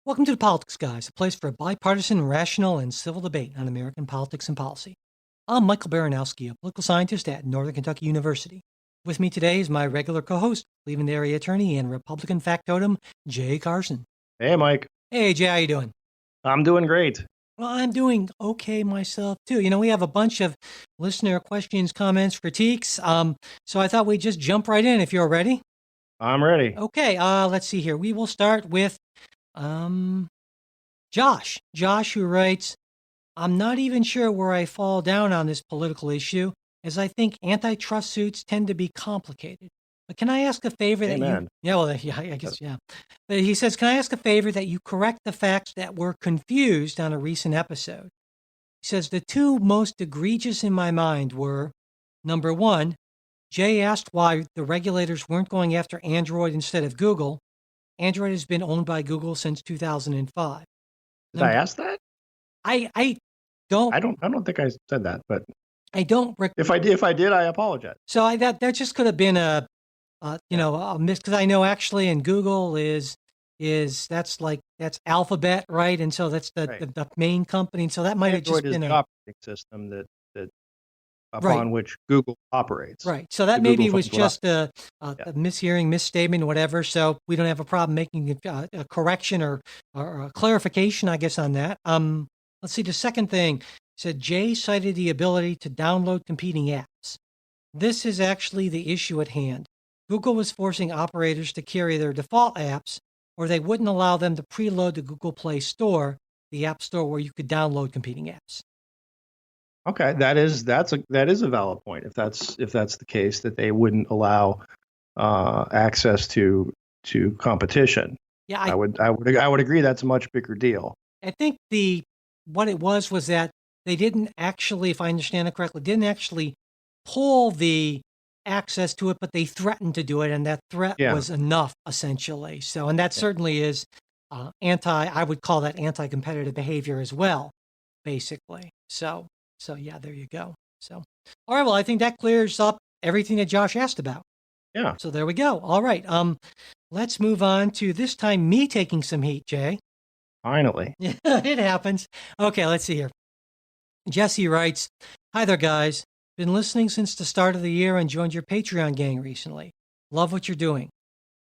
Welcome to the Politics Guys, a place for bipartisan, rational, and civil debate on American politics and policy. I'm Michael Baranowski, a political scientist at Northern Kentucky University. With me today is my regular co-host, Cleveland area attorney and Republican factotum, Jay Carson. Hey, Mike. Hey, Jay, how you doing? I'm doing great. Well, I'm doing okay myself, too. You know, we have a bunch of listener questions, comments, critiques, so I thought we'd just jump right in if you're ready. I'm ready. Okay, let's see here. We will start with Josh. Josh, who writes, I'm not even sure where I fall down on this political issue, as I think antitrust suits tend to be complicated. But can I ask a favor that you... Yeah, well, yeah, I guess, yeah. But he says, can I ask a favor that you correct the facts that were confused on a recent episode? He says, the two most egregious in my mind were, number one, Jay asked why the regulators weren't going after Android instead of Google. Android has been owned by Google since 2005. Did I ask that? I don't think I said that, but I don't. If I did, I apologize. So that just could have been a miss, because I know actually in Google is that's Alphabet, right? And so that's the main company. And so that might have just been an operating system that upon which Google operates. Right. So that maybe was just a mishearing, misstatement, whatever. So we don't have a problem making a correction or a clarification, I guess, on that. Let's see. The second thing said Jay cited the ability to download competing apps. This is actually the issue at hand. Google was forcing operators to carry their default apps, or they wouldn't allow them to preload the Google Play Store, the app store where you could download competing apps. Okay, that is a valid point. If that's the case, that they wouldn't allow access to competition. Yeah, I would agree. That's a much bigger deal. I think what it was that they didn't actually, if I understand it correctly, didn't actually pull the access to it, but they threatened to do it, and that threat was enough, essentially. So, and that certainly is I would call that anti-competitive behavior as well, basically. So yeah, there you go. So, all right, well, I think that clears up everything that Josh asked about. Yeah. So there we go. All right. Let's move on to this time me taking some heat, Jay. Finally. It happens. Okay, let's see here. Jesse writes, hi there, guys. Been listening since the start of the year and joined your Patreon gang recently. Love what you're doing.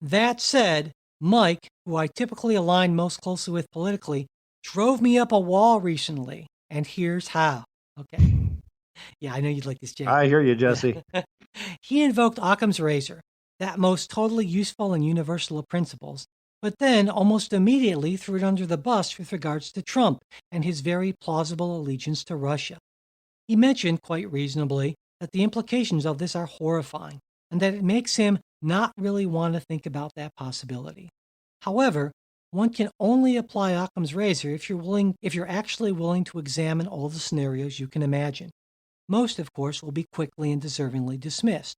That said, Mike, who I typically align most closely with politically, drove me up a wall recently, and here's how. Okay. Yeah, I know you'd like this, Jay. I hear you, Jesse. He invoked Occam's razor, that most totally useful and universal of principles, but then almost immediately threw it under the bus with regards to Trump and his very plausible allegiance to Russia. He mentioned, quite reasonably, that the implications of this are horrifying, and that it makes him not really want to think about that possibility. However, one can only apply Occam's razor if you're actually willing to examine all the scenarios you can imagine. Most, of course, will be quickly and deservingly dismissed.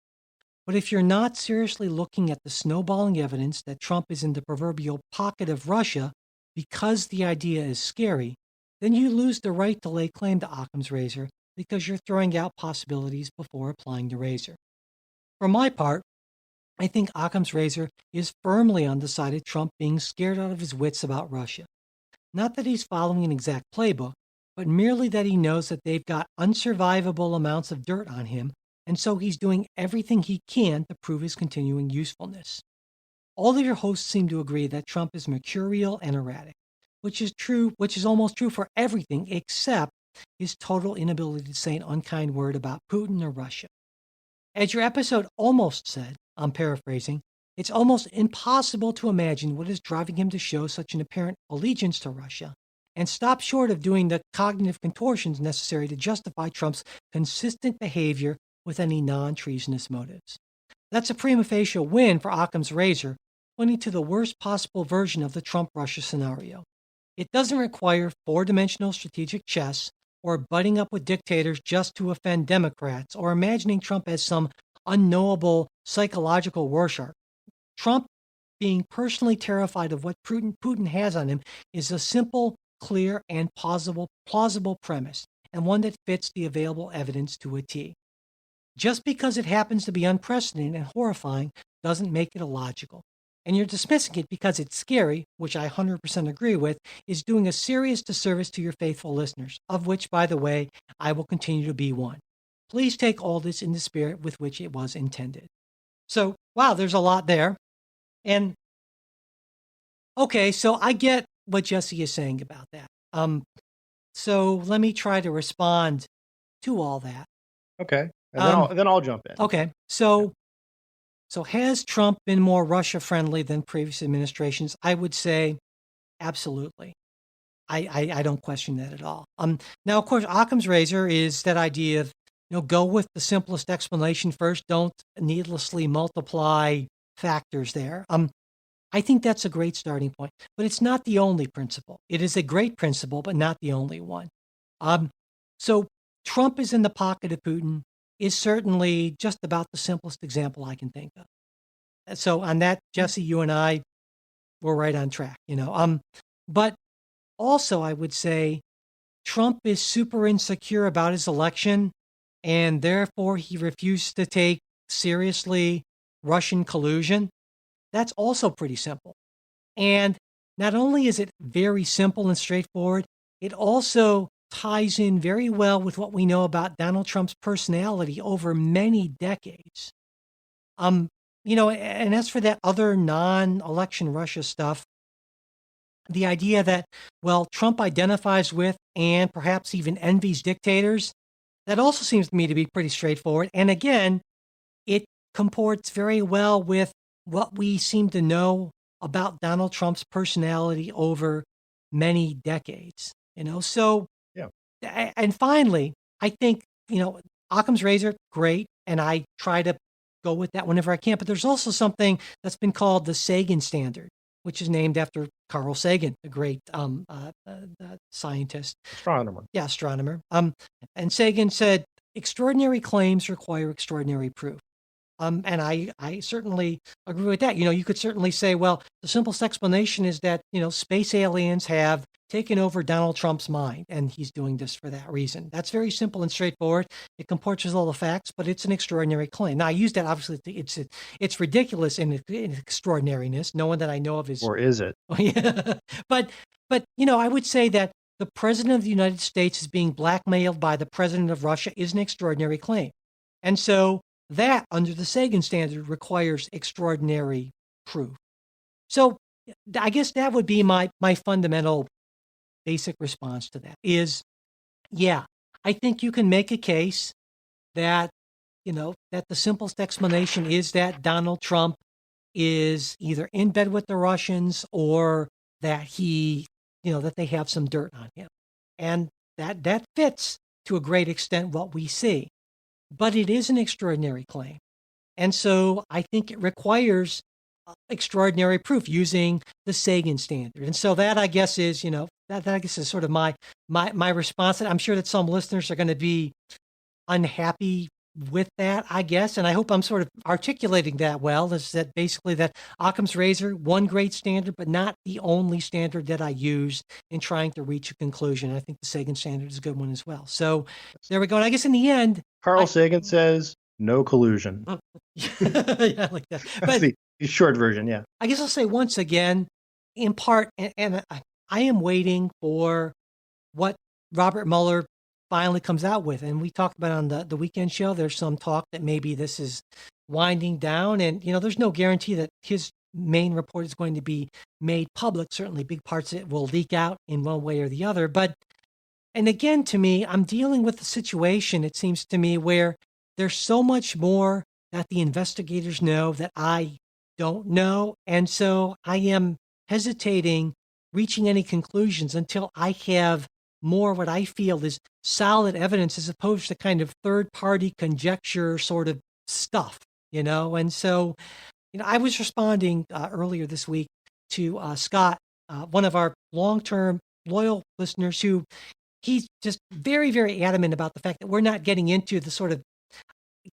But if you're not seriously looking at the snowballing evidence that Trump is in the proverbial pocket of Russia because the idea is scary, then you lose the right to lay claim to Occam's razor because you're throwing out possibilities before applying the razor. For my part, I think Occam's razor is firmly on the side of Trump being scared out of his wits about Russia. Not that he's following an exact playbook, but merely that he knows that they've got unsurvivable amounts of dirt on him, and so he's doing everything he can to prove his continuing usefulness. All of your hosts seem to agree that Trump is mercurial and erratic, which is almost true for everything except his total inability to say an unkind word about Putin or Russia. As your episode almost said, I'm paraphrasing, it's almost impossible to imagine what is driving him to show such an apparent allegiance to Russia and stop short of doing the cognitive contortions necessary to justify Trump's consistent behavior with any non-treasonous motives. That's a prima facie win for Occam's razor, pointing to the worst possible version of the Trump-Russia scenario. It doesn't require four-dimensional strategic chess or butting up with dictators just to offend Democrats or imagining Trump as some unknowable psychological Rorschach. Trump being personally terrified of what Putin has on him is a simple, clear, and plausible premise, and one that fits the available evidence to a T. Just because it happens to be unprecedented and horrifying doesn't make it illogical. and you're dismissing it because it's scary, which I 100% agree with, is doing a serious disservice to your faithful listeners, of which, by the way, I will continue to be one. Please take all this in the spirit with which it was intended. So, wow, there's a lot there. And okay, so I get what Jesse is saying about that. So let me try to respond to all that. Okay, and then I'll jump in. Okay, so has Trump been more Russia friendly than previous administrations? I would say absolutely. I don't question that at all. Now, of course, Occam's razor is that idea of, go with the simplest explanation first. Don't needlessly multiply factors there. I think that's a great starting point, but it's not the only principle. It is a great principle, but not the only one. So Trump is in the pocket of Putin is certainly just about the simplest example I can think of. So on that, Jesse, you and I were right on track, But also, I would say Trump is super insecure about his election, and therefore he refused to take seriously Russian collusion. That's also pretty simple. And not only is it very simple and straightforward, it also ties in very well with what we know about Donald Trump's personality over many decades. And as for that other non-election Russia stuff, the idea that, well, Trump identifies with and perhaps even envies dictators, that also seems to me to be pretty straightforward. And again, it comports very well with what we seem to know about Donald Trump's personality over many decades, So, yeah. And finally, I think, Occam's razor, great. And I try to go with that whenever I can. But there's also something that's been called the Sagan standard, which is named after Carl Sagan, a great scientist. Astronomer. Yeah, astronomer. And Sagan said, extraordinary claims require extraordinary proof. And I certainly agree with that. You could certainly say, well, the simplest explanation is that, space aliens have taken over Donald Trump's mind, and he's doing this for that reason. That's very simple and straightforward. It comports with all the facts, but it's an extraordinary claim. Now, I use that, obviously, it's ridiculous in extraordinariness. No one that I know of is... Or is it? But, I would say that the president of the United States is being blackmailed by the president of Russia is an extraordinary claim. And so that, under the Sagan standard, requires extraordinary proof. So I guess that would be my fundamental basic response to that is, yeah, I think you can make a case that, that the simplest explanation is that Donald Trump is either in bed with the Russians or that that they have some dirt on him. And that fits to a great extent what we see. But it is an extraordinary claim. And so I think it requires extraordinary proof using the Sagan standard. And so that, I guess, is, that I guess is sort of my response. I'm sure that some listeners are going to be unhappy with that, I guess. And I hope I'm sort of articulating that well, is that basically that Occam's razor, one great standard, but not the only standard that I use in trying to reach a conclusion. I think the Sagan standard is a good one as well. So there we go. And I guess in the end, Carl Sagan says no collusion. Yeah, I like that. That's the short version, yeah. I guess I'll say once again, in part, and I am waiting for what Robert Mueller finally comes out with. And we talked about on the weekend show, there's some talk that maybe this is winding down. And, there's no guarantee that his main report is going to be made public. Certainly big parts of it will leak out in one way or the other. But, and again, to me, I'm dealing with a situation, it seems to me, where there's so much more that the investigators know that I don't know. And so I am hesitating reaching any conclusions until I have more what I feel is solid evidence as opposed to kind of third-party conjecture sort of stuff, And so, I was responding earlier this week to Scott, one of our long-term loyal listeners, who he's just very, very adamant about the fact that we're not getting into the sort of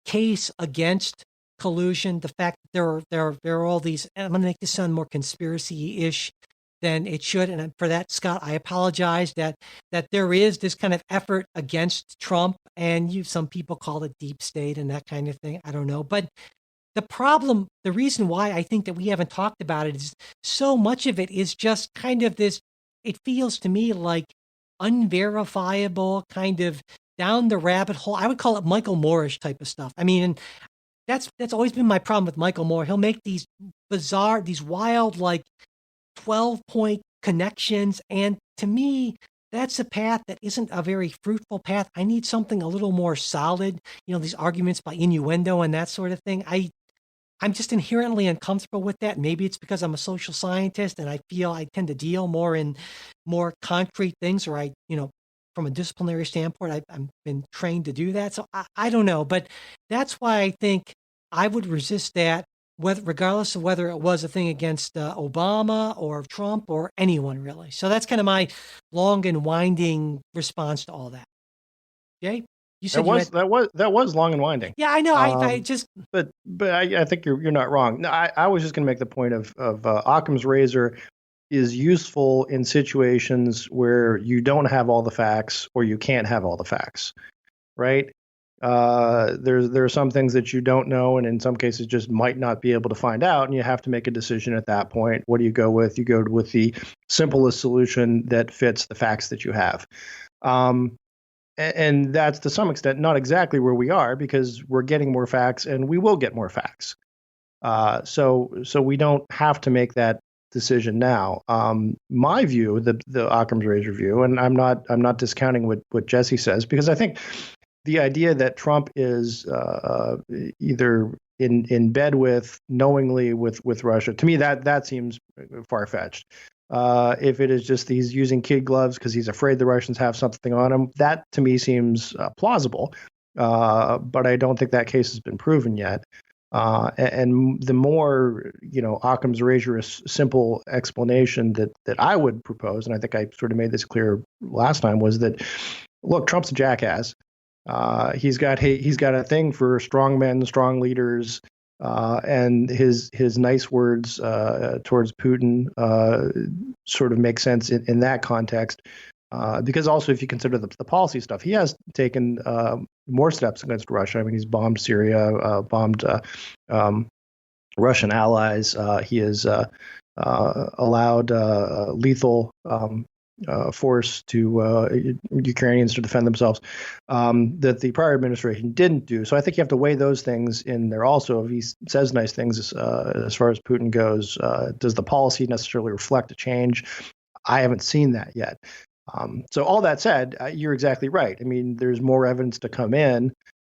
case against collusion, the fact that there are all these, and I'm going to make this sound more conspiracy-ish than it should. And for that, Scott, I apologize that there is this kind of effort against Trump, and some people call it deep state and that kind of thing. I don't know. But the problem, the reason why I think that we haven't talked about it is so much of it is just kind of this, it feels to me like unverifiable, kind of down the rabbit hole. I would call it Michael Moore-ish type of stuff. I mean, and that's always been my problem with Michael Moore. He'll make these bizarre, these wild, like 12-point connections. And to me, that's a path that isn't a very fruitful path. I need something a little more solid, these arguments by innuendo and that sort of thing. I'm just inherently uncomfortable with that. Maybe it's because I'm a social scientist and I feel I tend to deal more in more concrete things, or from a disciplinary standpoint, I've been trained to do that. So I don't know, but that's why I think I would resist that, regardless of whether it was a thing against Obama or Trump or anyone really. So that's kind of my long and winding response to all that. Jay? You said that was long and winding. Yeah, I know. I just, but I think you're not wrong. No, I was just going to make the point of Occam's razor is useful in situations where you don't have all the facts or you can't have all the facts, right? There are some things that you don't know, and in some cases just might not be able to find out, and you have to make a decision at that point. What do you go with? You go with the simplest solution that fits the facts that you have. And that's to some extent not exactly where we are, because we're getting more facts and we will get more facts. So we don't have to make that decision now. My view, the Occam's razor view, and I'm not discounting what Jesse says, because I think the idea that Trump is either in bed with, knowingly with Russia, to me that seems far-fetched. If it is just he's using kid gloves because he's afraid the Russians have something on him, that to me seems plausible. But I don't think that case has been proven yet. And the more, Occam's razor simple explanation that I would propose, and I think I sort of made this clear last time, was that, look, Trump's a jackass. He's got a thing for strong men, strong leaders. And his nice words towards Putin sort of make sense in that context, because also if you consider the policy stuff, he has taken more steps against Russia. I mean, he's bombed Syria, bombed Russian allies. He has allowed lethal force to Ukrainians to defend themselves, that the prior administration didn't do. So I think you have to weigh those things in there also. If he says nice things as far as Putin goes, does the policy necessarily reflect a change? I haven't seen that yet. So all that said, you're exactly right. I mean, there's more evidence to come in,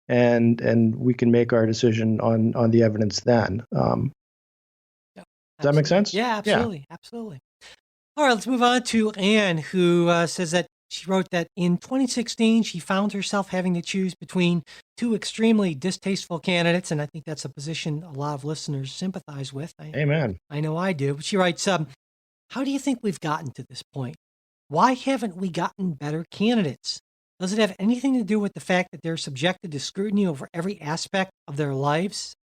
and we can make our decision on the evidence then. Does that make sense? Yeah, absolutely. Yeah. Absolutely. All right, let's move on to Anne, who says that she wrote that in 2016, she found herself having to choose between two extremely distasteful candidates, and I think that's a position a lot of listeners sympathize with. Amen. I know I do. But she writes, how do you think we've gotten to this point? Why haven't we gotten better candidates? Does it have anything to do with the fact that they're subjected to scrutiny over every aspect of their lives?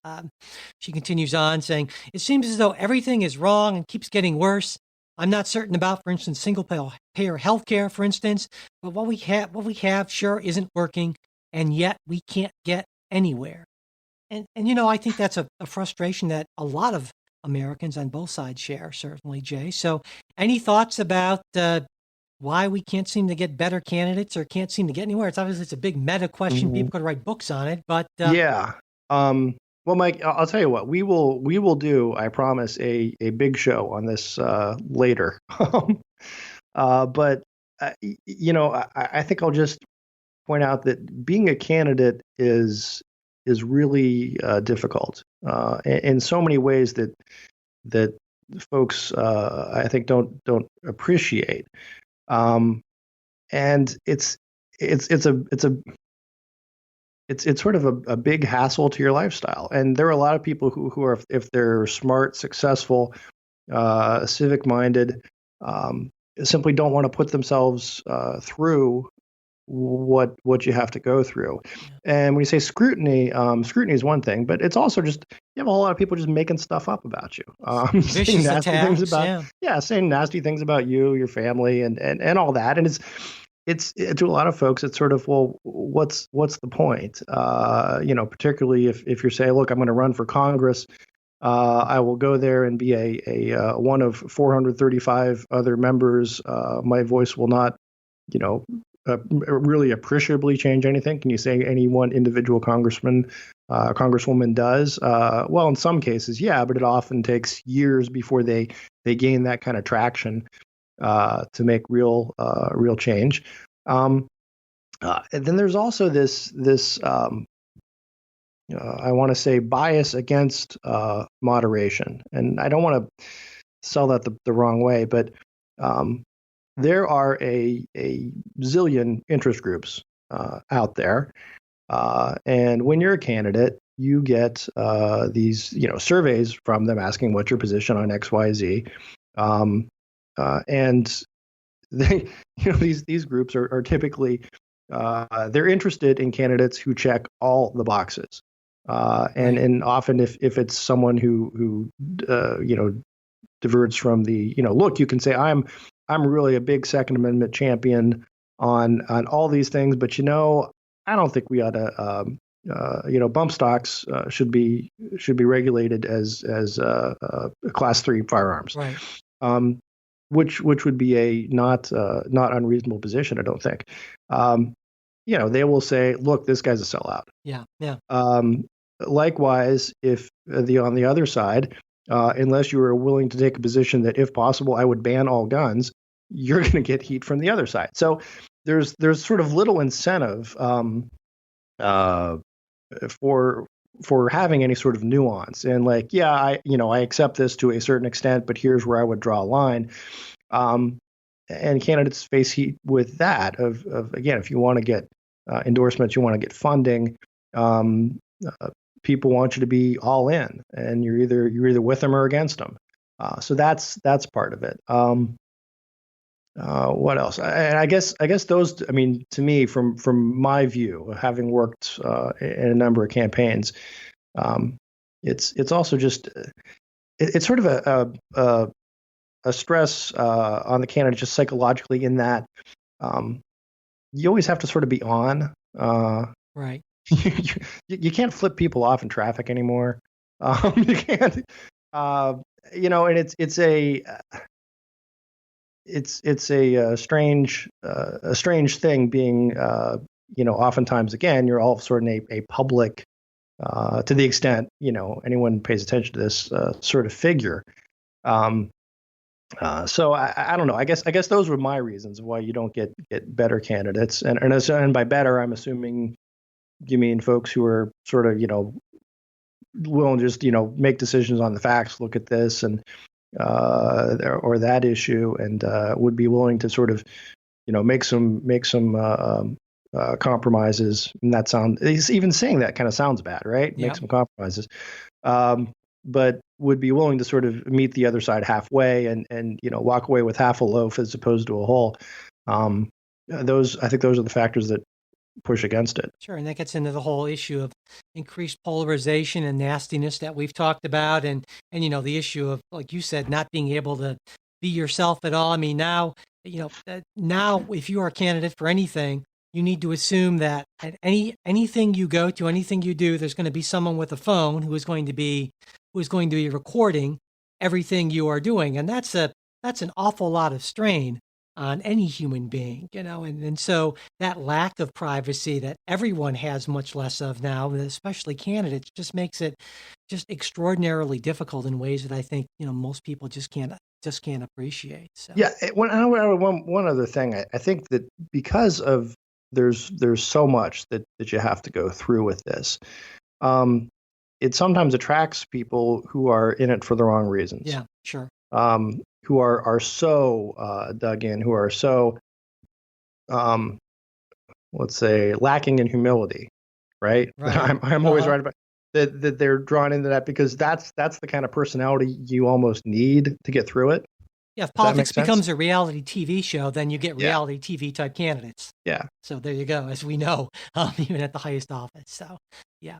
She continues on saying, it seems as though everything is wrong and keeps getting worse. I'm not certain about, for instance, single-payer health care, for instance, but what we have sure isn't working, and yet we can't get anywhere. And I think that's a frustration that a lot of Americans on both sides share, certainly, Jay. So any thoughts about why we can't seem to get better candidates or can't seem to get anywhere? It's a big meta question. Mm-hmm. People could write books on it, but yeah. Well, Mike, I'll tell you what, we will do, I promise, a big show on this later. But I think I'll just point out that being a candidate is really difficult in so many ways that folks I think don't appreciate. And it's sort of a big hassle to your lifestyle. And there are a lot of people who are, if they're smart, successful, civic-minded, simply don't want to put themselves through what you have to go through. And when you say scrutiny is one thing, but it's also just, you have a whole lot of people just making stuff up about you. Saying nasty things about, saying nasty things about you, your family, and all that. And to a lot of folks, it's sort of, well, what's the point? Particularly if you're saying, look, I'm going to run for Congress. I will go there and be a one of 435 other members. My voice will not, you know, really appreciably change anything. Can you say any one individual congressman, congresswoman does? Well, in some cases, yeah, but it often takes years before they gain that kind of traction to make real change. And then there's also this I want to say bias against moderation, and I don't want to sell that the wrong way, but there are a zillion interest groups out there, and when you're a candidate, you get these surveys from them asking what's your position on X, Y, Z, and they these groups are typically they're interested in candidates who check all the boxes. And often if it's someone who diverts from the look, you can say I'm really a big Second Amendment champion on all these things, but I don't think we ought to bump stocks should be regulated as class 3 firearms. Right. Which would be a not unreasonable position, I don't think. They will say, look, this guy's a sellout. Yeah. Yeah. Likewise, if on the other side, unless you are willing to take a position that, if possible, I would ban all guns, you're going to get heat from the other side. So there's sort of little incentive for having any sort of nuance. And I accept this to a certain extent, but here's where I would draw a line. And candidates face heat with that. Of again, if you want to get endorsements, you want to get funding. People want you to be all in, and you're either with them or against them. So that's part of it. What else? I guess those. I mean, to me, from my view, having worked in a number of campaigns, it's also just it's sort of a stress on the candidate just psychologically, in that you always have to sort of be on. Right. You can't flip people off in traffic anymore. You can't, and it's a strange thing being, oftentimes, again, you're all of a sudden a public, to the extent, anyone pays attention to this sort of figure. So I don't know. I guess those were my reasons of why you don't get better candidates. And by better, I'm assuming you mean folks who are sort of, willing to just, make decisions on the facts, look at this and or that issue, and would be willing to sort of, make some compromises. And even saying that kind of sounds bad, right? Yeah. Make some compromises. But would be willing to sort of meet the other side halfway and walk away with half a loaf as opposed to a whole. I think those are the factors that push against it. Sure, and that gets into the whole issue of increased polarization and nastiness that we've talked about, and the issue of, like you said, not being able to be yourself at all. I mean, now if you are a candidate for anything, you need to assume that at anything you go to, anything you do, there's going to be someone with a phone who is going to be recording everything you are doing, and that's an awful lot of strain on any human being, and so that lack of privacy that everyone has much less of now, especially candidates, just makes it just extraordinarily difficult in ways that I think most people just can't appreciate. So yeah, one other thing, I think that because of there's so much that you have to go through with this, it sometimes attracts people who are in it for the wrong reasons. Yeah, sure. Who are so dug in, who are so, let's say, lacking in humility, right? I'm always right about that they're drawn into that, because that's the kind of personality you almost need to get through it. Yeah, if politics becomes a reality TV show, then you get reality TV type candidates. Yeah. So there you go, as we know, even at the highest office. So, yeah.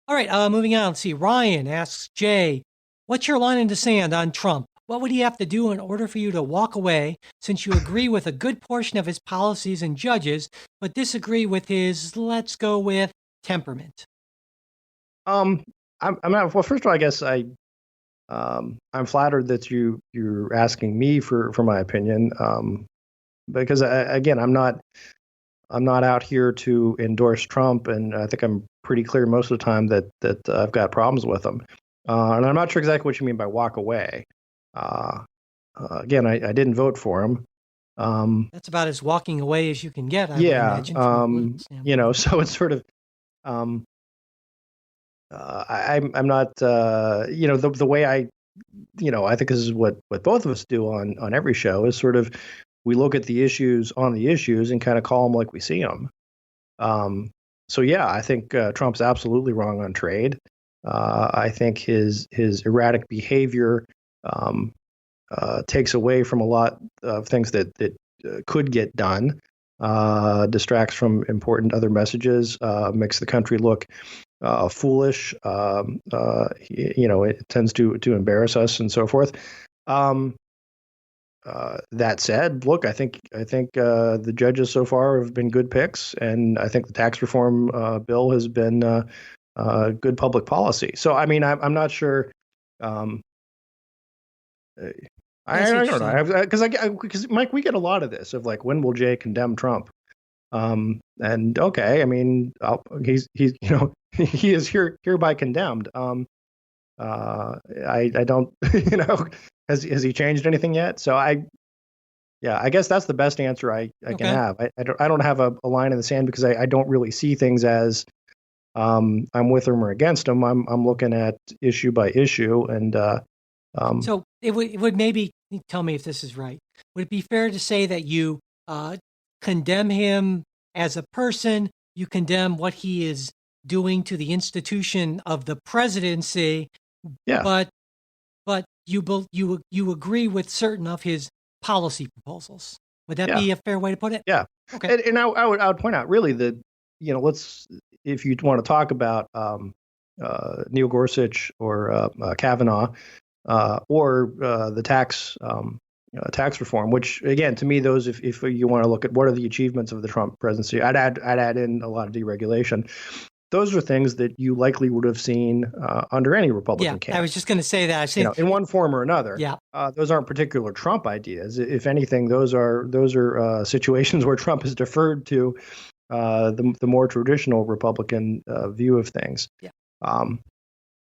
All right, moving on. Let's see. Ryan asks Jay, what's your line in the sand on Trump? What would he have to do in order for you to walk away, since you agree with a good portion of his policies and judges, but disagree with his, let's go with, temperament? Um, I'm not. Well, first of all, I guess I'm flattered that you're asking me for my opinion. Because again, I'm not out here to endorse Trump, and I think I'm pretty clear most of the time that I've got problems with him. And I'm not sure exactly what you mean by walk away. Uh, Again, I didn't vote for him. That's about as walking away as you can get, I would Yeah, imagine, from a political standpoint. so it's sort of um, I'm not the way I think this is what both of us do on every show is sort of we look at the issues on the issues and kind of call them like we see them. Um, so yeah, I think Trump's absolutely wrong on trade. I think his erratic behavior um, takes away from a lot of things that could get done, distracts from important other messages, makes the country look foolish. It tends to embarrass us and so forth. Um, that said, look, I think the judges so far have been good picks, and I think the tax reform bill has been good public policy. So, I mean, I'm not sure. Um, I don't know because Mike, we get a lot of this of like, when will Jay condemn Trump? And okay, I mean, he's he is hereby condemned. I don't has he changed anything yet? So I guess that's the best answer I can have. I don't have a line in the sand because I don't really see things as I'm with him or against him. I'm looking at issue by issue, and so it would maybe, tell me if this is right. Would it be fair to say that you condemn him as a person? You condemn what he is doing to the institution of the presidency, yeah, but you agree with certain of his policy proposals. Would that be a fair way to put it? Yeah. Okay. And I would point out really that, let's, if you want to talk about Neil Gorsuch or Kavanaugh or the tax reform, which again, to me, those, if you want to look at what are the achievements of the Trump presidency, I'd add in a lot of deregulation. Those are things that you likely would have seen under any Republican candidate. I was just going to say that. In one form or another. Yeah. Those aren't particular Trump ideas. If anything, those are situations where Trump has deferred to the more traditional Republican view of things. Yeah.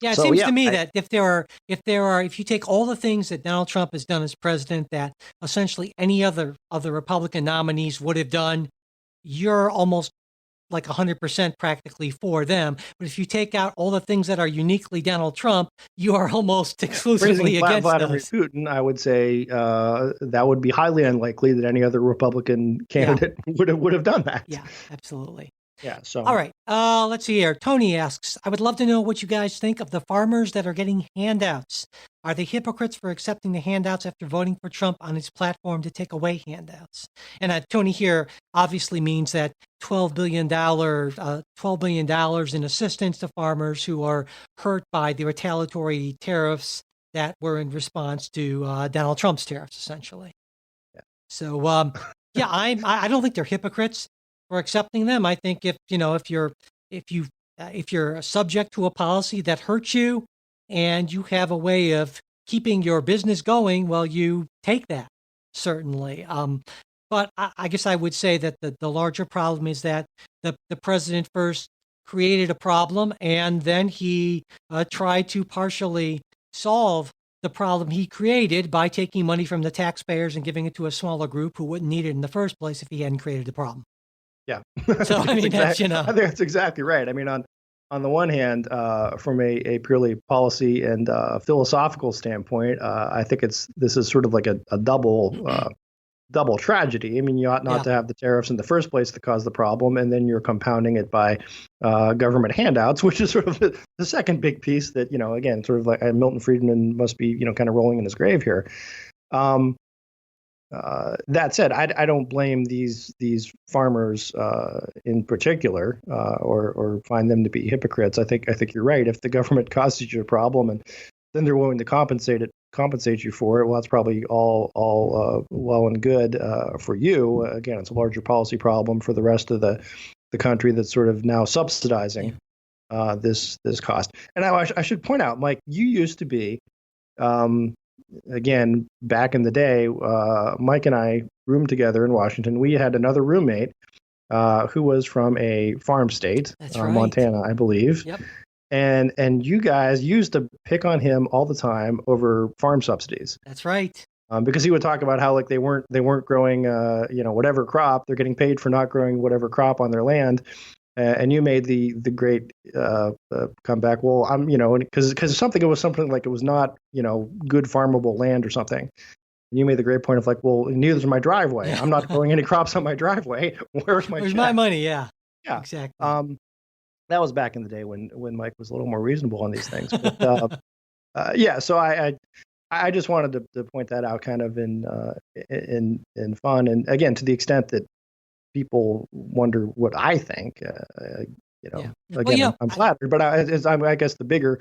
It seems to me that if you take all the things that Donald Trump has done as president that essentially any other Republican nominees would have done, you're almost like 100% practically for them. But if you take out all the things that are uniquely Donald Trump, you are almost exclusively against Vladimir those. Putin, I would say that would be highly unlikely that any other Republican candidate would have done that. Yeah, absolutely. Yeah. So all right, let's see here. Tony asks, I would love to know what you guys think of the farmers that are getting handouts. Are they hypocrites for accepting the handouts after voting for Trump on his platform to take away handouts? And Tony here obviously means that $12 billion in assistance to farmers who are hurt by the retaliatory tariffs that were in response to Donald Trump's tariffs, essentially. Yeah. So, I don't think they're hypocrites for accepting them. I think if you're subject to a policy that hurts you and you have a way of keeping your business going, well, you take that, certainly. But I guess I would say that the larger problem is that the president first created a problem and then he tried to partially solve the problem he created by taking money from the taxpayers and giving it to a smaller group who wouldn't need it in the first place if he hadn't created the problem. Yeah. So I mean, I think that's exactly right. I mean, on the one hand, from a purely policy and philosophical standpoint, I think this is sort of like a double tragedy. I mean, you ought not to have the tariffs in the first place that caused the problem, and then you're compounding it by government handouts, which is sort of the second big piece that, again, sort of like Milton Friedman must be, kind of rolling in his grave here. That said, I don't blame these farmers in particular, or find them to be hypocrites. I think you're right. If the government causes you a problem and then they're willing to compensate compensate you for it, well, that's probably all well and good for you. Again, it's a larger policy problem for the rest of the country that's sort of now Yeah. subsidizing this cost. And I should point out, Mike, you used to be um, again back in the day. Mike and I roomed together in Washington. We had another roommate who was from a farm state, That's right. Montana, I believe. Yep. And you guys used to pick on him all the time over farm subsidies. That's right. Because he would talk about how like they weren't growing whatever crop, they're getting paid for not growing whatever crop on their land. And you made the great comeback. Well, I'm because something it was something like it was not good farmable land or something. And you made the great point of like, well, neither's my driveway. Yeah. I'm not growing any crops on my driveway. Where's my Where's check? my money? Yeah. Yeah. Exactly. That was back in the day when Mike was a little more reasonable on these things. But yeah, so I just wanted to point that out, kind of in fun, and again, to the extent that people wonder what I think, Yeah. Well, again, I'm flattered, but I guess the bigger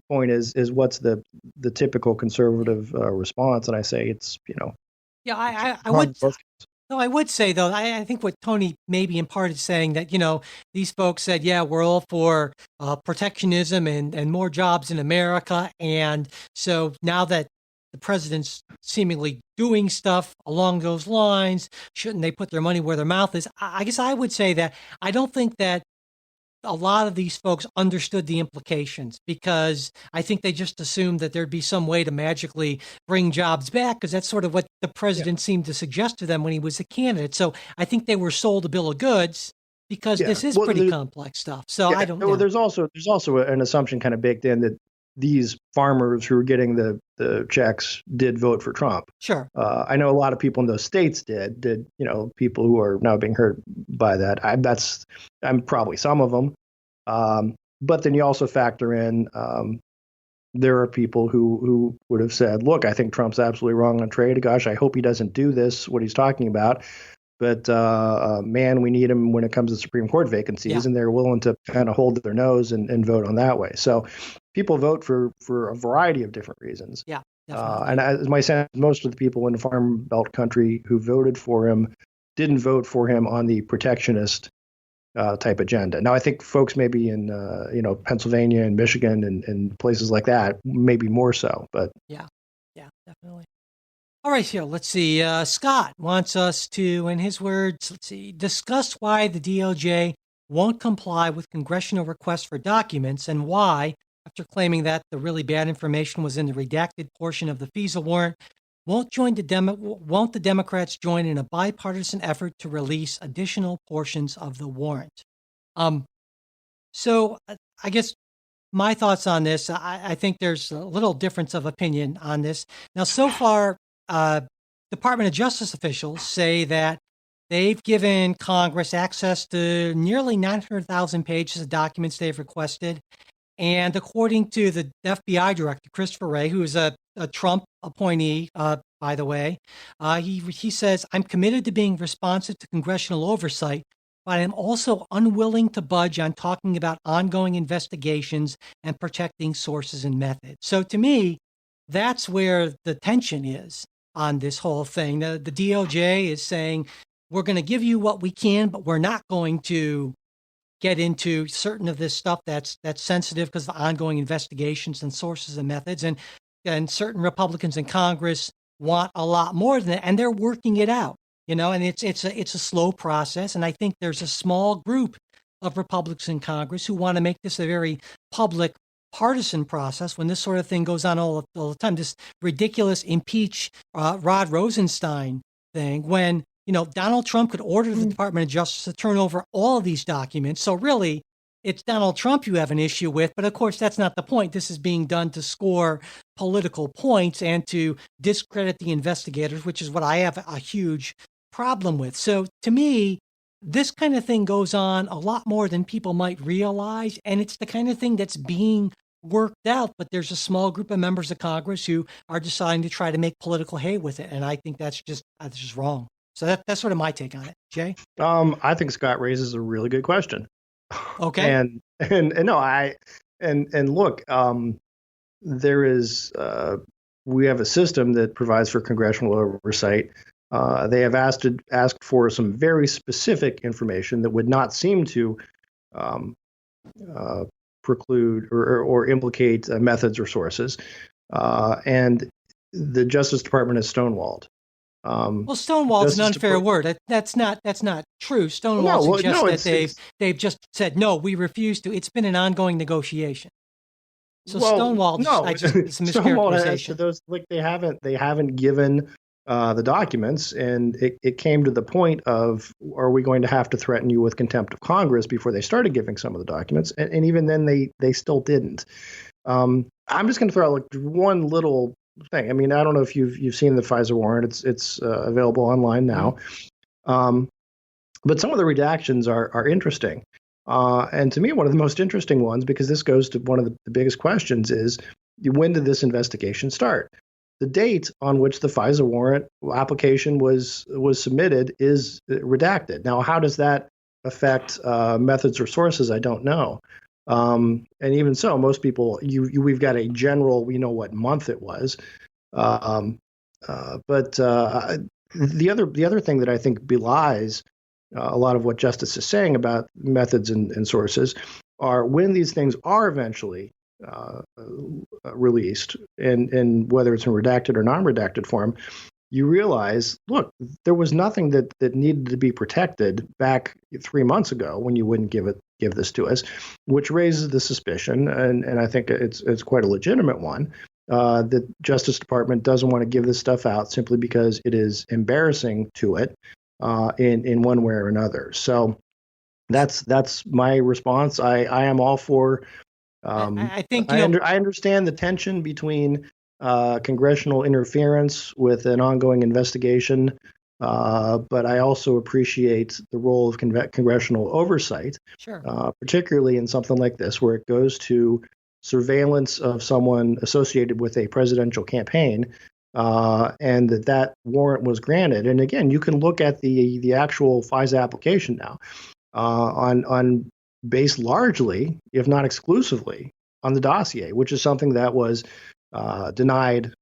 point is what's the typical conservative response, and I say it's yeah, I harm would. in both cases. No, I would say though, I think what Tony maybe in part is saying that, these folks said, yeah, we're all for protectionism and more jobs in America. And so now that the president's seemingly doing stuff along those lines, shouldn't they put their money where their mouth is? I guess I would say that I don't think that a lot of these folks understood the implications, because I think they just assumed that there'd be some way to magically bring jobs back, because that's sort of what the Yeah, president seemed to suggest to them when he was a candidate. So I think they were sold a bill of goods, because yeah. this is Well, pretty complex stuff. So yeah. I don't Well, know. there's also an assumption kind of baked in that these farmers who were getting the checks did vote for Trump. Sure. I know a lot of people in those states did people who are now being hurt by that. I'm probably some of them. But then you also factor in there are people who would have said, look, I think Trump's absolutely wrong on trade. Gosh, I hope he doesn't do this, what he's talking about. But man, we need him when it comes to Supreme Court Yeah. vacancies, and they're willing to kind of hold their nose and vote on that way. So people vote for a variety of different reasons. Yeah. Definitely. And as my sense, most of the people in the Farm Belt country who voted for him didn't vote for him on the protectionist type agenda. Now, I think folks maybe in Pennsylvania and Michigan and places like that, maybe more so. But Yeah. Yeah. Definitely. All right, here, let's see. Scott wants us to, in his words, let's see, discuss why the DOJ won't comply with congressional requests for documents, and why, after claiming that the really bad information was in the redacted portion of the FISA warrant, won't the Democrats join in a bipartisan effort to release additional portions of the warrant? Um, so I guess my thoughts on this, I think there's a little difference of opinion on this. Now, so far, uh, Department of Justice officials say that they've given Congress access to nearly 900,000 pages of documents they've requested. And according to the FBI director, Christopher Wray, who is a Trump appointee, by the way, he says, I'm committed to being responsive to congressional oversight, but I'm also unwilling to budge on talking about ongoing investigations and protecting sources and methods. So to me, that's where the tension is on this whole thing. The DOJ is saying, we're going to give you what we can, but we're not going to get into certain of this stuff that's sensitive because of ongoing investigations and sources and methods. And certain Republicans in Congress want a lot more than that, and they're working it out. And it's a slow process. And I think there's a small group of Republicans in Congress who want to make this a very public, partisan process when this sort of thing goes on all the time. This ridiculous impeach Rod Rosenstein thing, when Donald Trump could order the Department of Justice to turn over all of these documents. So really, it's Donald Trump you have an issue with. But of course, that's not the point. This is being done to score political points and to discredit the investigators, which is what I have a huge problem with. So to me, this kind of thing goes on a lot more than people might realize. And it's the kind of thing that's being worked out, but there's a small group of members of Congress who are deciding to try to make political hay with it. And I think that's just wrong. So that's sort of my take on it. Jay? I think Scott raises a really good question. Okay. And no, and look, there is we have a system that provides for congressional oversight. They have asked for some very specific information that would not seem to um, uh, preclude or implicate methods or sources, and the Justice Department has stonewalled. Well, stonewall's an Justice unfair Department. word. That's not true. Stonewall No, well, suggests no, that they've it's they've just said no, we refuse to. It's been an ongoing negotiation. So well, Stonewall, no, I just it's a Stonewall has to mischaracterization. those like they haven't given the documents, and it came to the point of are we going to have to threaten you with contempt of Congress before they started giving some of the documents, and even then they still didn't. I'm just going to throw out like one little thing. I mean, I don't know if you've seen the FISA warrant. It's available online Mhm. now. Um, but some of the redactions are interesting. And to me, one of the most interesting ones, because this goes to one of the biggest questions, is when did this investigation start? The date on which the FISA warrant application was submitted is redacted. Now, how does that affect methods or sources? I don't know. And even so, most people, we've got a general, we know what month it was. Um, but the other thing that I think belies a lot of what Justice is saying about methods and sources are when these things are eventually released, and whether it's in redacted or non-redacted form, you realize, look, there was nothing that needed to be protected back 3 months ago when you wouldn't give this to us, which raises the suspicion, and I think it's quite a legitimate one, that Justice Department doesn't want to give this stuff out simply because it is embarrassing to it in one way or another. So that's my response. I am all for. I think I understand the tension between congressional interference with an ongoing investigation, but I also appreciate the role of congressional oversight, sure. particularly in something like this, where it goes to surveillance of someone associated with a presidential campaign, and that warrant was granted. And again, you can look at the actual FISA application now, on based largely, if not exclusively, on the dossier, which is something that was denied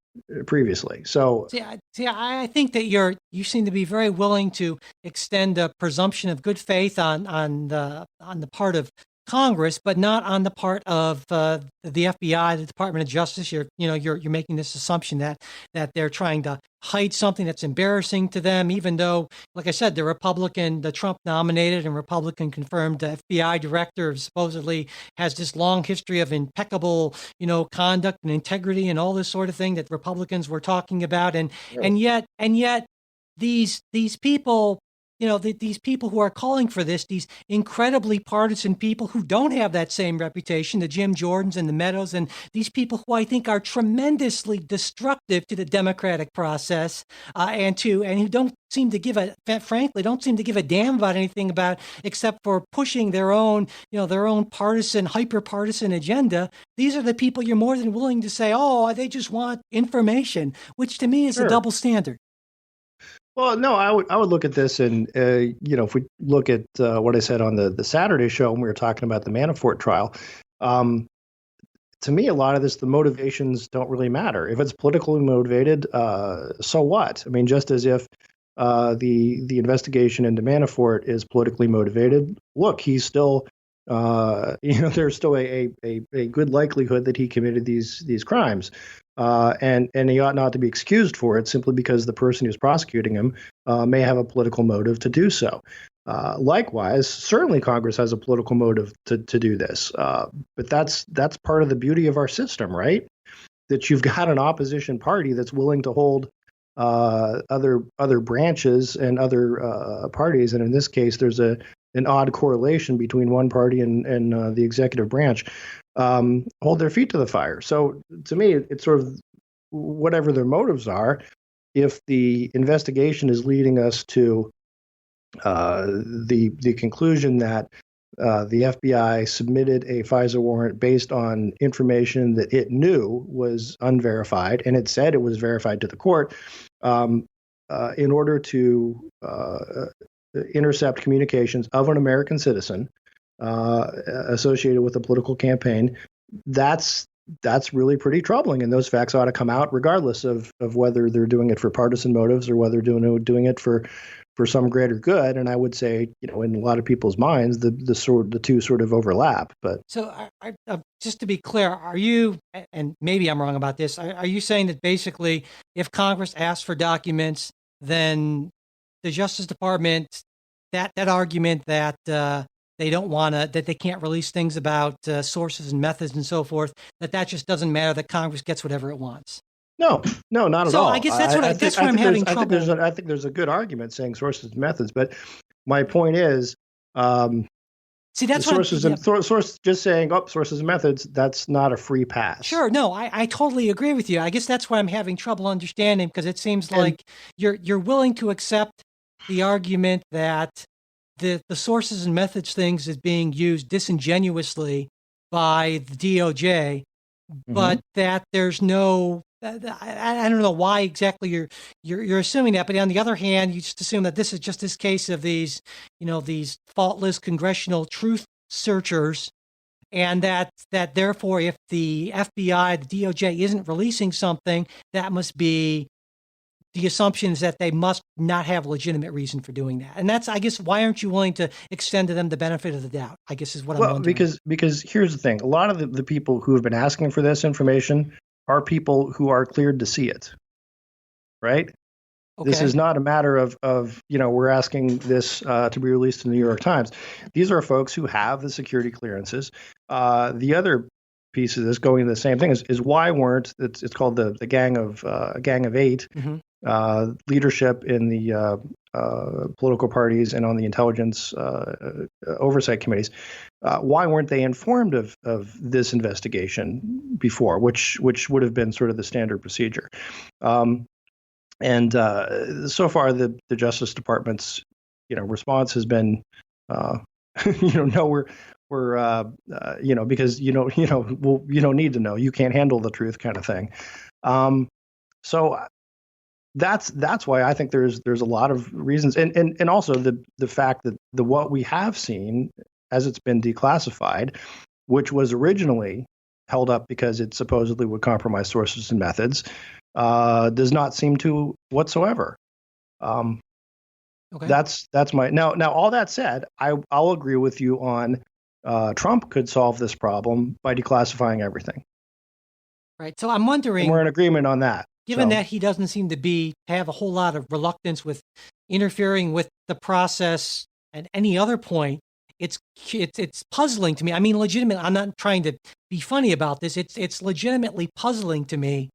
previously. So, I think that you seem to be very willing to extend a presumption of good faith on the part of Congress, but not on the part of the FBI, the Department of Justice. You're making this assumption that they're trying to hide something that's embarrassing to them, even though, like I said, the Trump nominated and Republican confirmed FBI director supposedly has this long history of impeccable, conduct and integrity and all this sort of thing that Republicans were talking about, and sure. and yet these people, these people who are calling for this, these incredibly partisan people who don't have that same reputation, the Jim Jordans and the Meadows, and these people who I think are tremendously destructive to the democratic process, and who frankly, don't seem to give a damn about anything about except for pushing their own partisan, hyper partisan agenda. These are the people you're more than willing to say, oh, they just want information, which to me is a Sure. double standard. Well, no, I would look at this, and if we look at what I said on the Saturday show when we were talking about the Manafort trial, um, to me, a lot of this, the motivations don't really matter. If it's politically motivated, so what? I mean, just as if the investigation into Manafort is politically motivated, look, he's still, there's still a good likelihood that he committed these crimes, and he ought not to be excused for it simply because the person who's prosecuting him may have a political motive to do so. Likewise, certainly Congress has a political motive to do this, but that's part of the beauty of our system, right? That you've got an opposition party that's willing to hold other branches and other parties, and in this case, there's an odd correlation between one party and the executive branch, hold their feet to the fire. So to me, it's sort of whatever their motives are. If the investigation is leading us to the conclusion that the FBI submitted a FISA warrant based on information that it knew was unverified, and it said it was verified to the court, in order to intercept communications of an American citizen associated with a political campaign. That's that's really pretty troubling. And those facts ought to come out regardless of whether they're doing it for partisan motives or whether doing it for some greater good. And I would say, in a lot of people's minds, the two sort of overlap. But so, just to be clear, are you, and maybe I'm wrong about this, are you saying that basically, if Congress asks for documents, then the Justice Department, that argument that they don't want to, that they can't release things about sources and methods and so forth, that just doesn't matter, that Congress gets whatever it wants? No, not at all. So I guess that's that's where I'm having trouble. I think there's a good argument saying sources and methods, but my point is, see, that's sources and source just saying, sources and methods. That's not a free pass. Sure, no, I totally agree with you. I guess that's why I'm having trouble understanding, because it seems like you're willing to accept the argument that the sources and methods things is being used disingenuously by the DOJ, but that there's no. I don't know why exactly you're assuming that, but on the other hand, you just assume that this is just this case of these faultless congressional truth searchers, and that therefore, if the FBI, the DOJ isn't releasing something, that must be the assumption is that they must not have a legitimate reason for doing that. And that's, I guess, why aren't you willing to extend to them the benefit of the doubt, I guess, is what I'm wondering. Because here's the thing. A lot of the people who have been asking for this information are people who are cleared to see it, right? Okay. This is not a matter of we're asking this to be released in the New York Times. These are folks who have the security clearances. The other piece of this, going to the same thing, is why weren't it's called the gang of 8 leadership in the political parties and on the intelligence oversight committees. Why weren't they informed of this investigation before, which would have been sort of the standard procedure? And so far, the Justice Department's response has been, no, we're because you don't need to know, you can't handle the truth, kind of thing. So that's why I think there's a lot of reasons, and also the fact that what we have seen as it's been declassified, which was originally held up because it supposedly would compromise sources and methods, does not seem to whatsoever. Okay. That's my now. All that said, I'll agree with you on Trump could solve this problem by declassifying everything. Right. So I'm wondering. And we're in agreement on that. Given that he doesn't seem to have a whole lot of reluctance with interfering with the process at any other point, it's puzzling to me. I mean, legitimately, I'm not trying to be funny about this. It's legitimately puzzling to me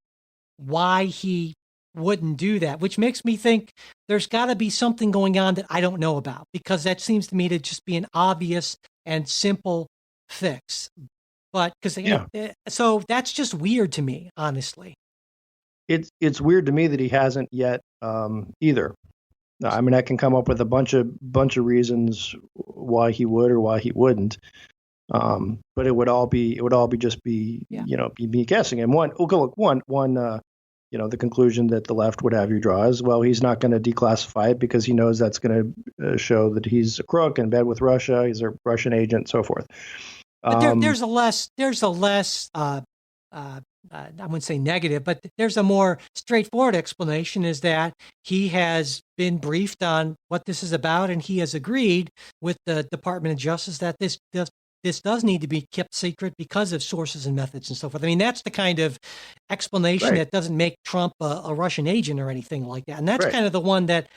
why he wouldn't do that, which makes me think there's got to be something going on that I don't know about, because that seems to me to just be an obvious and simple fix. But so that's just weird to me, honestly. It's weird to me that he hasn't yet either. I mean, I can come up with a bunch of reasons why he would or why he wouldn't, but it would all be just be me guessing. And one the conclusion that the left would have you draw is, well, he's not going to declassify it because he knows that's going to show that he's a crook in bed with Russia, he's a Russian agent, so forth. But there's a less I wouldn't say negative, but there's a more straightforward explanation, is that he has been briefed on what this is about, and he has agreed with the Department of Justice that this does need to be kept secret because of sources and methods and so forth. I mean, that's the kind of explanation that doesn't make Trump a Russian agent or anything like that. And that's kind of the one that,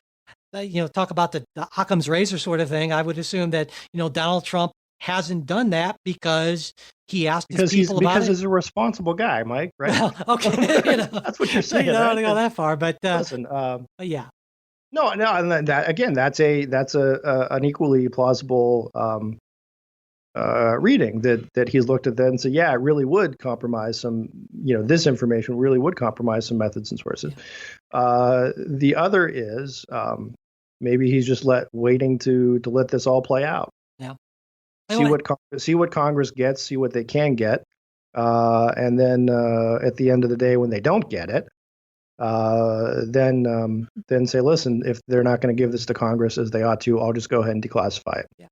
talk about the Occam's razor sort of thing. I would assume that, Donald Trump hasn't done that because he asked his people about it. Because he's a responsible guy, Mike, right? Well, okay. That's what you're saying. I don't go that far, but listen, yeah. No, and that again, that's an equally plausible reading that he's looked at that and said, yeah, it really would compromise some, this information really would compromise some methods and sources. Yeah. The other is maybe he's just waiting to let this all play out. Yeah. See what Congress gets, see what they can get, and then at the end of the day, when they don't get it, then say, listen, if they're not going to give this to Congress as they ought to, I'll just go ahead and declassify it. Yeah.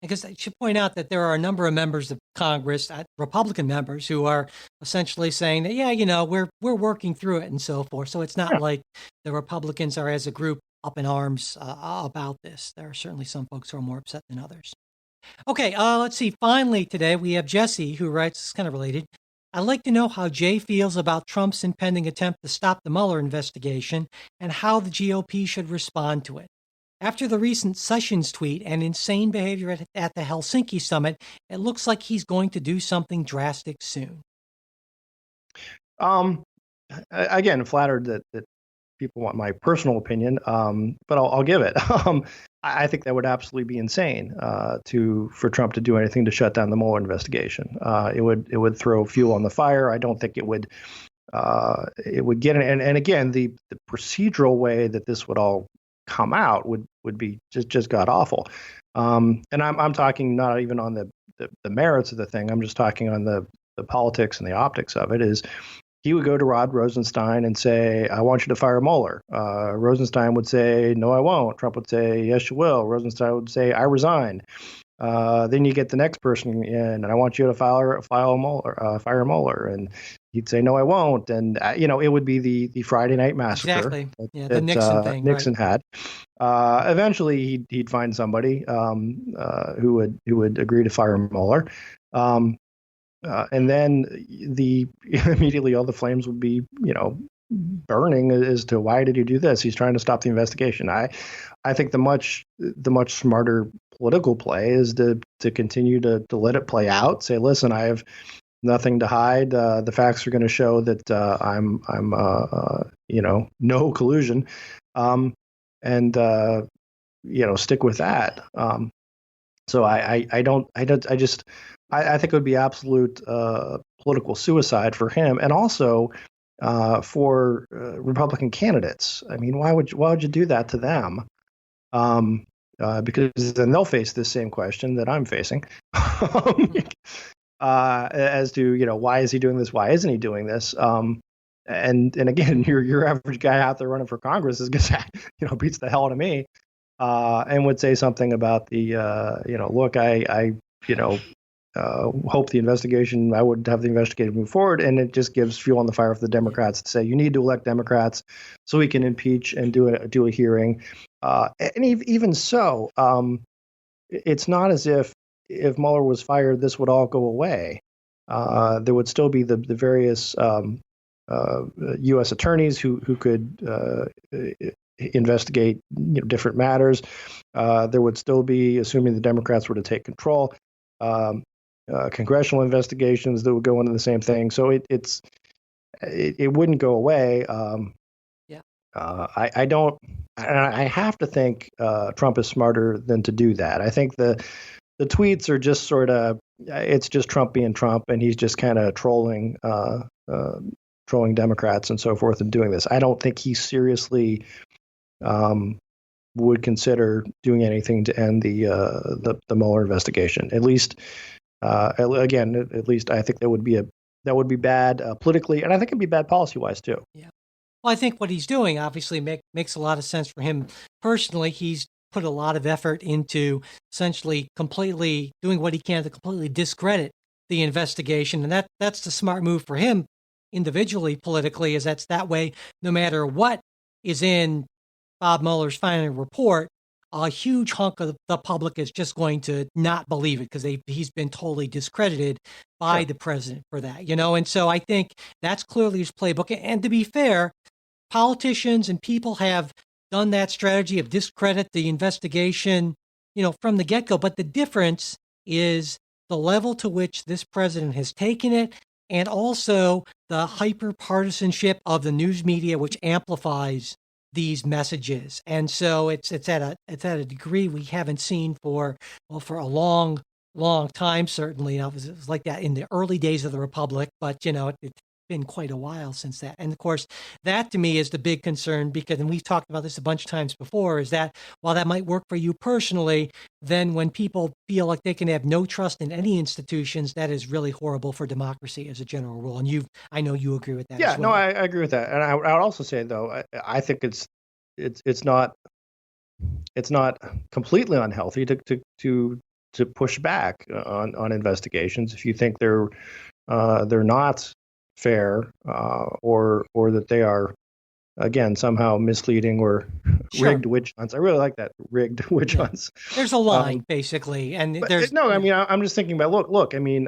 Because I should point out that there are a number of members of Congress, Republican members, who are essentially saying that, yeah, we're working through it and so forth. So it's not Yeah. like the Republicans are as a group up in arms about this. There are certainly some folks who are more upset than others. Okay, let's see. Finally, today we have Jesse, who writes, it's kind of related. I'd like to know how Jay feels about Trump's impending attempt to stop the Mueller investigation and how the GOP should respond to it. After the recent Sessions tweet and insane behavior at the Helsinki summit, it looks like he's going to do something drastic soon. Again, flattered that people want my personal opinion, but I'll give it. I think that would absolutely be insane for Trump to do anything to shut down the Mueller investigation. It would throw fuel on the fire. I don't think it would get and again the procedural way that this would all come out would be just god awful. And I'm talking not even on the merits of the thing. I'm just talking on the politics and the optics of it. Is he would go to Rod Rosenstein and say, I want you to fire Mueller. Rosenstein would say, no, I won't. Trump would say, yes, you will. Rosenstein would say, I resign. Then you get the next person in, and I want you to fire Mueller. And he'd say, no, I won't. And, it would be the Friday Night Massacre. Exactly. The Nixon thing. Nixon right. had. Eventually, he'd find somebody who would agree to fire Mueller. And then immediately all the flames would be, burning as to why did he do this? He's trying to stop the investigation. I think the much smarter political play is to continue to let it play out. Say, listen, I have nothing to hide. The facts are going to show that I'm no collusion, and stick with that. So I think it would be absolute political suicide for him, and also for Republican candidates. I mean, why would you do that to them? Because then they'll face this same question that I'm facing, as to why is he doing this? Why isn't he doing this? And again, your average guy out there running for Congress is going to beats the hell out of me, and would say something about the look, I hope the investigation, I would have the investigation move forward. And it just gives fuel on the fire for the Democrats to say, you need to elect Democrats so we can impeach and do a hearing. And even so, it's not as if Mueller was fired, this would all go away. There would still be the various U.S. attorneys who could investigate different matters. There would still be, assuming the Democrats were to take control, congressional investigations that would go into the same thing. So it wouldn't go away. I have to think Trump is smarter than to do that. I think the tweets are just sort of, it's just Trump being Trump, and he's just kind of trolling Democrats and so forth and doing this. I don't think he seriously would consider doing anything to end the Mueller investigation. At least, at least I think that would be bad politically, and I think it'd be bad policy-wise too. Yeah. Well, I think what he's doing obviously makes a lot of sense for him personally. He's put a lot of effort into essentially completely doing what he can to completely discredit the investigation, and that's the smart move for him individually, politically, is that's that way. No matter what is in Bob Mueller's final report, a huge hunk of the public is just going to not believe it because he's been totally discredited by the president for that, And so I think that's clearly his playbook. And to be fair, politicians and people have done that strategy of discredit the investigation, from the get-go. But the difference is the level to which this president has taken it, and also the hyper-partisanship of the news media, which amplifies these messages. And so it's at a degree we haven't seen for a long time, certainly. It was like that in the early days of the Republic, but it's been quite a while since that. And of course, that to me is the big concern, because, and we've talked about this a bunch of times before, is that while that might work for you personally, then when people feel like they can have no trust in any institutions, that is really horrible for democracy as a general rule. And I know you agree with that. Yeah, as well. No, I agree with that. And I would also say, though, I think it's not completely unhealthy to to push back on investigations if you think they're not fair, or that they are, again, somehow misleading or rigged witch hunts. I really like that, rigged witch hunts. There's a line, basically, and there's no. I mean, I'm just thinking about look. I mean,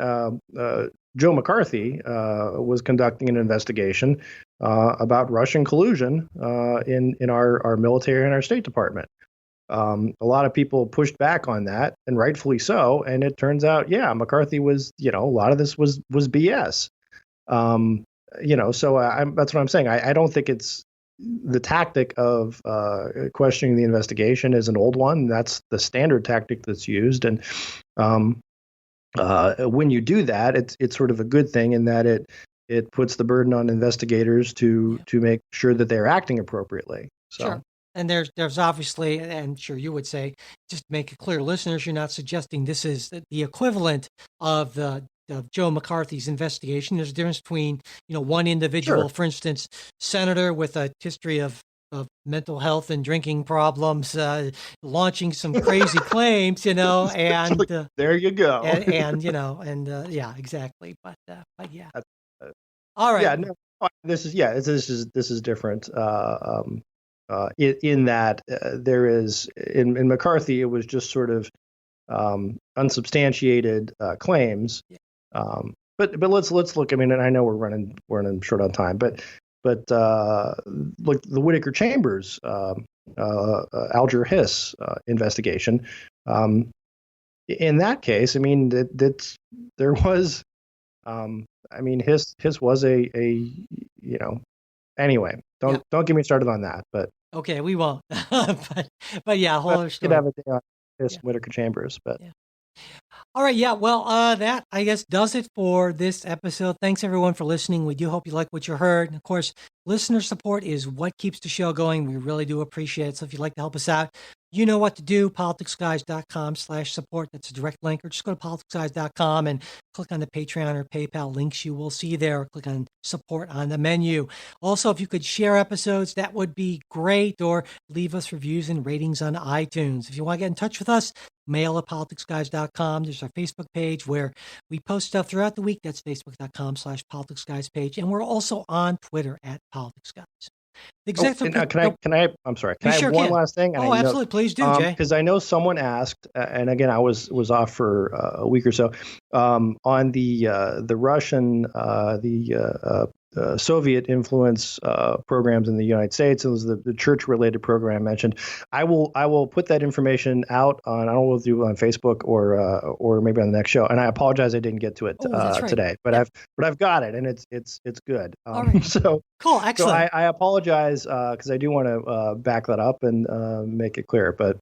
Joe McCarthy was conducting an investigation about Russian collusion in our military and our State Department. A lot of people pushed back on that, and rightfully so. And it turns out, yeah, McCarthy was, a lot of this was BS. So that's what I'm saying. I don't think it's the tactic of questioning the investigation is an old one. That's the standard tactic that's used. And when you do that, it's sort of a good thing in that it puts the burden on investigators to make sure that they're acting appropriately. So. Sure. And there's obviously, and sure you would say, just to make it clear, listeners, you're not suggesting this is the equivalent of Joe McCarthy's investigation. There's a difference between, one individual, for instance, senator with a history of mental health and drinking problems, launching some crazy claims, and there you go. and yeah, exactly. But yeah. All right. Yeah. No, this is different. In that there is in McCarthy, it was just sort of unsubstantiated claims. Yeah. But let's look. I mean, and I know we're running short on time, but look, the Whitaker Chambers Alger Hiss investigation. In that case, I mean, there was. I mean, Hiss was a Anyway, don't get me started on that. But okay, we won't. but yeah, whole other story. Could have a day on Hiss Whitaker Chambers, but. Yeah. All right, yeah. Well, that I guess does it for this episode. Thanks everyone for listening. We do hope you like what you heard. And of course, listener support is what keeps the show going. We really do appreciate it. So if you'd like to help us out, you know what to do. politicsguys.com/support. That's a direct link, or just go to politicsguys.com and click on the Patreon or PayPal links you will see there, or click on support on the menu. Also, if you could share episodes, that would be great, or leave us reviews and ratings on iTunes. If you want to get in touch with us, mail at politicsguys.com. There's our Facebook page where we post stuff throughout the week. That's facebook.com/politicsguys page. And we're also on Twitter at politicsguys. Can I? I'm sorry. Can I have one last thing? Oh, absolutely. Please do, Jay. Because I know someone asked, and again, I was off for a week or so, on the Russian, Soviet influence programs in the United States. It was the church-related program I mentioned. I will put that information out on, I don't know if do on Facebook or maybe on the next show. And I apologize I didn't get to it today, but I've got it, and it's good. So cool, excellent. So I apologize because I do want to back that up and make it clear, but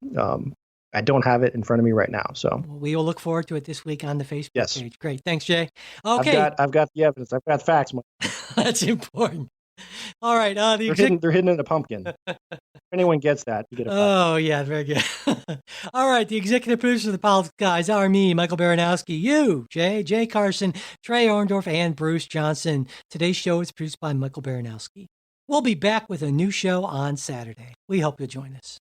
I don't have it in front of me right now. So we will look forward to it this week on the Facebook page. Great. Thanks, Jay. Okay. I've got the evidence. I've got facts. That's important. All right. They're hidden in a pumpkin. If anyone gets that, you get a pumpkin. Oh, yeah. Very good. All right. The executive producers of the Politics Guys are me, Michael Baranowski, you, Jay Carson, Trey Orndorff, and Bruce Johnson. Today's show is produced by Michael Baranowski. We'll be back with a new show on Saturday. We hope you'll join us.